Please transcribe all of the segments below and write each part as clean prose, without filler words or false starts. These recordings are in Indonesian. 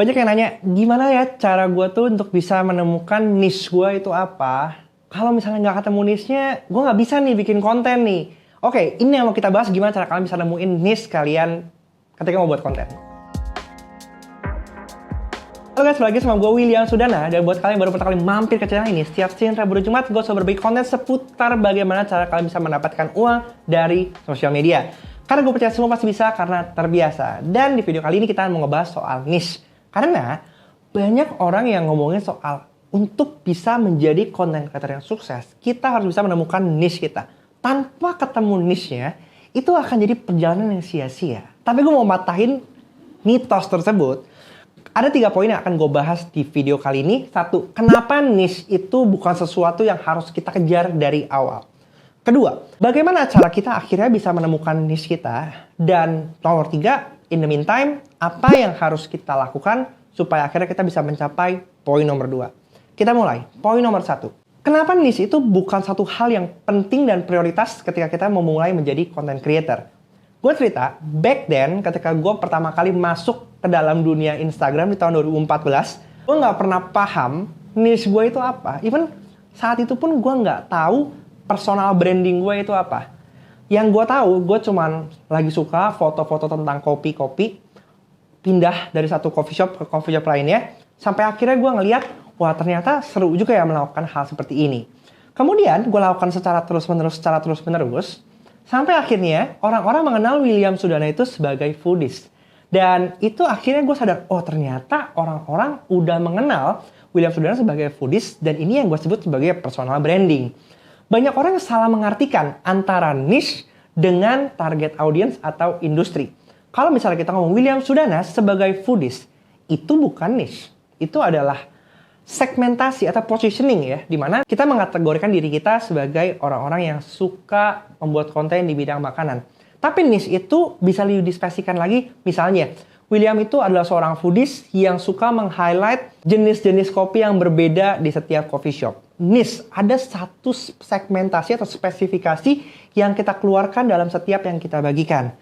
Banyak yang nanya, gimana ya cara gue tuh untuk bisa menemukan niche gue itu apa? Kalau misalnya nggak ketemu niche-nya, gue nggak bisa nih bikin konten nih. Oke, ini yang mau kita bahas, gimana cara kalian bisa nemuin niche kalian ketika mau buat konten. Halo guys, balik lagi sama gue William Sudana. Dan buat kalian yang baru pertama kali mampir ke channel ini, setiap Senin, Rabu, dan Jumat gue selalu berbagi konten seputar bagaimana cara kalian bisa mendapatkan uang dari sosial media. Karena gue percaya semua pasti bisa karena terbiasa. Dan di video kali ini kita mau ngebahas soal niche. Karena banyak orang yang ngomongin soal untuk bisa menjadi content creator yang sukses, kita harus bisa menemukan niche kita. Tanpa ketemu niche-nya, itu akan jadi perjalanan yang sia-sia. Tapi gue mau matahin mitos tersebut. Ada 3 poin yang akan gue bahas di video kali ini. 1, kenapa niche itu bukan sesuatu yang harus kita kejar dari awal. Kedua, bagaimana cara kita akhirnya bisa menemukan niche kita. Dan nomor 3, in the meantime, apa yang harus kita lakukan supaya akhirnya kita bisa mencapai poin nomor 2. Kita mulai. Poin nomor 1. Kenapa niche itu bukan satu hal yang penting dan prioritas ketika kita memulai menjadi content creator? Gue cerita, back then ketika gue pertama kali masuk ke dalam dunia Instagram di tahun 2014, gue nggak pernah paham niche gue itu apa. Even saat itu pun gue nggak tahu personal branding gue itu apa. Yang gue tahu, gue cuman lagi suka foto-foto tentang kopi-kopi, pindah dari satu coffee shop ke coffee shop lainnya, sampai akhirnya gue ngeliat, wah ternyata seru juga ya melakukan hal seperti ini. Kemudian gue lakukan secara terus-menerus, sampai akhirnya orang-orang mengenal William Sudana itu sebagai foodies. Dan itu akhirnya gue sadar, oh ternyata orang-orang udah mengenal William Sudana sebagai foodies, dan ini yang gue sebut sebagai personal branding. Banyak orang yang salah mengartikan antara niche dengan target audience atau industri. Kalau misalnya kita ngomong William Sudana sebagai foodies, itu bukan niche. Itu adalah segmentasi atau positioning ya, di mana kita mengategorikan diri kita sebagai orang-orang yang suka membuat konten di bidang makanan. Tapi niche itu bisa lebih dispesifikan lagi, misalnya William itu adalah seorang foodies yang suka meng-highlight jenis-jenis kopi yang berbeda di setiap coffee shop. Niche, ada satu segmentasi atau spesifikasi yang kita keluarkan dalam setiap yang kita bagikan.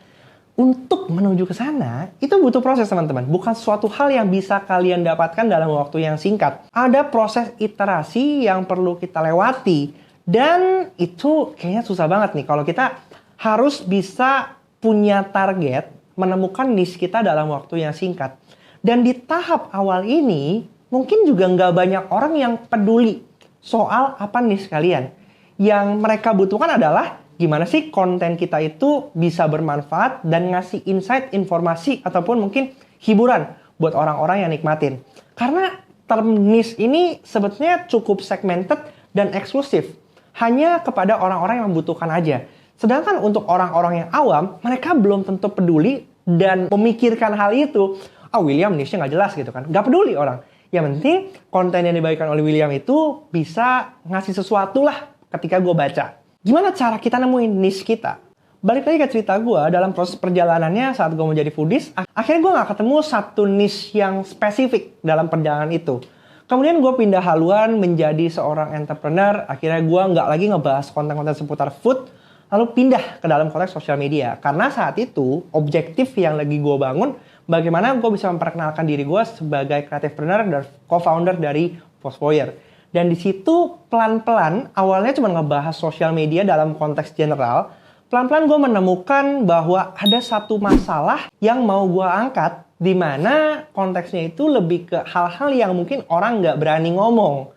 Untuk menuju ke sana, itu butuh proses teman-teman. Bukan suatu hal yang bisa kalian dapatkan dalam waktu yang singkat. Ada proses iterasi yang perlu kita lewati. Dan itu kayaknya susah banget nih kalau kita harus bisa punya target menemukan niche kita dalam waktu yang singkat. Dan di tahap awal ini, mungkin juga nggak banyak orang yang peduli soal apa niche kalian. Yang mereka butuhkan adalah gimana sih konten kita itu bisa bermanfaat dan ngasih insight, informasi, ataupun mungkin hiburan buat orang-orang yang nikmatin. Karena term niche ini sebetulnya cukup segmented dan eksklusif. Hanya kepada orang-orang yang membutuhkan aja. Sedangkan untuk orang-orang yang awam, mereka belum tentu peduli dan memikirkan hal itu. William niche-nya nggak jelas gitu kan. Nggak peduli orang. Yang penting konten yang dibagikan oleh William itu bisa ngasih sesuatu lah ketika gue baca. Gimana cara kita nemuin niche kita? Balik lagi ke cerita gue, dalam proses perjalanannya saat gue menjadi foodies, akhirnya gue nggak ketemu satu niche yang spesifik dalam perjalanan itu. Kemudian gue pindah haluan menjadi seorang entrepreneur, akhirnya gue nggak lagi ngebahas konten-konten seputar food, lalu pindah ke dalam konteks sosial media. Karena saat itu, objektif yang lagi gue bangun, bagaimana gue bisa memperkenalkan diri gue sebagai creativepreneur dan co-founder dari Fosfoyer. Dan di situ pelan-pelan, awalnya cuma ngebahas sosial media dalam konteks general, pelan-pelan gue menemukan bahwa ada satu masalah yang mau gue angkat, di mana konteksnya itu lebih ke hal-hal yang mungkin orang nggak berani ngomong.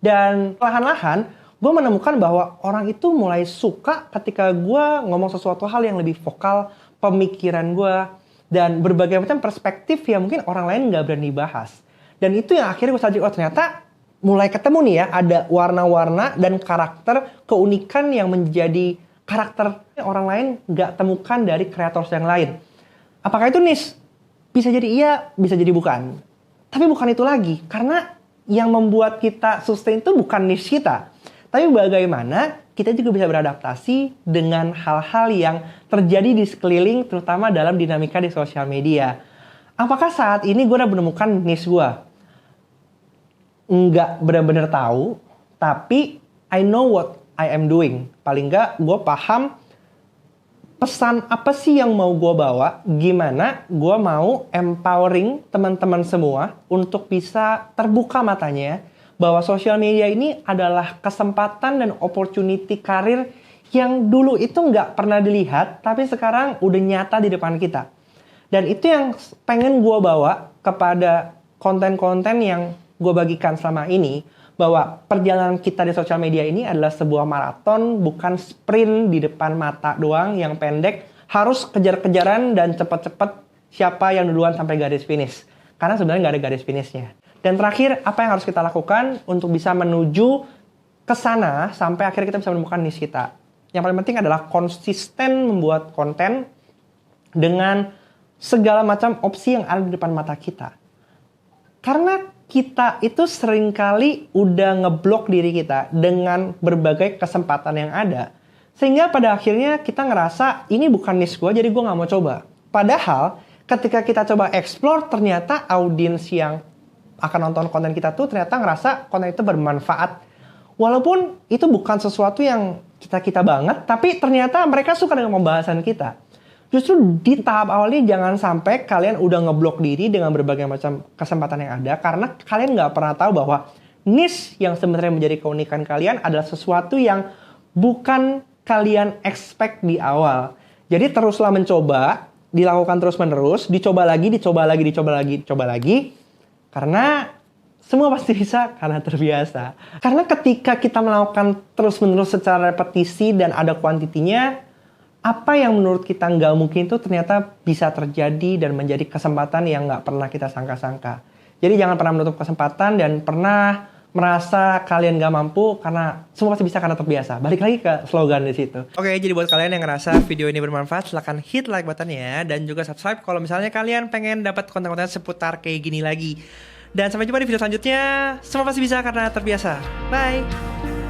Dan perlahan-lahan, gue menemukan bahwa orang itu mulai suka ketika gue ngomong sesuatu hal yang lebih vokal, pemikiran gue, dan berbagai macam perspektif yang mungkin orang lain nggak berani bahas. Dan itu yang akhirnya gue sadar, oh ternyata mulai ketemu nih ya, ada warna-warna dan karakter keunikan yang menjadi karakter orang lain nggak temukan dari kreator yang lain. Apakah itu niche? Bisa jadi iya, bisa jadi bukan. Tapi bukan itu lagi, karena yang membuat kita sustain itu bukan niche kita. Tapi bagaimana kita juga bisa beradaptasi dengan hal-hal yang terjadi di sekeliling, terutama dalam dinamika di sosial media. Apakah saat ini gue udah menemukan niche gue? Nggak benar-benar tahu, tapi I know what I am doing. Paling nggak gue paham pesan apa sih yang mau gue bawa, gimana gue mau empowering teman-teman semua untuk bisa terbuka matanya bahwa sosial media ini adalah kesempatan dan opportunity karir yang dulu itu nggak pernah dilihat, tapi sekarang udah nyata di depan kita. Dan itu yang pengen gue bawa kepada konten-konten yang gue bagikan selama ini, bahwa perjalanan kita di sosial media ini adalah sebuah maraton, bukan sprint di depan mata doang yang pendek, harus kejar-kejaran dan cepet-cepet siapa yang duluan sampai garis finish. Karena sebenarnya nggak ada garis finishnya. Dan terakhir, apa yang harus kita lakukan untuk bisa menuju ke sana sampai akhirnya kita bisa menemukan niche kita. Yang paling penting adalah konsisten membuat konten dengan segala macam opsi yang ada di depan mata kita. Karena kita itu seringkali udah ngeblok diri kita dengan berbagai kesempatan yang ada. Sehingga pada akhirnya kita ngerasa ini bukan niche gue, jadi gue gak mau coba. Padahal ketika kita coba explore, ternyata audiens yang akan nonton konten kita tuh ternyata ngerasa konten itu bermanfaat. Walaupun itu bukan sesuatu yang kita banget, tapi ternyata mereka suka dengan pembahasan kita. Justru di tahap awalnya jangan sampai kalian udah ngeblok diri dengan berbagai macam kesempatan yang ada, karena kalian nggak pernah tahu bahwa niche yang sebenarnya menjadi keunikan kalian adalah sesuatu yang bukan kalian expect di awal. Jadi teruslah mencoba, dilakukan terus-menerus, dicoba lagi, karena semua pasti bisa karena terbiasa. Karena ketika kita melakukan terus-menerus secara repetisi dan ada kuantitinya, apa yang menurut kita nggak mungkin itu ternyata bisa terjadi dan menjadi kesempatan yang nggak pernah kita sangka-sangka. Jadi jangan pernah menutup kesempatan dan pernah merasa kalian nggak mampu, karena semua pasti bisa karena terbiasa. Balik lagi ke slogan di situ. Oke, jadi buat kalian yang ngerasa video ini bermanfaat, silahkan hit like buttonnya dan juga subscribe kalau misalnya kalian pengen dapat konten-konten seputar kayak gini lagi. Dan sampai jumpa di video selanjutnya. Semua pasti bisa karena terbiasa. Bye!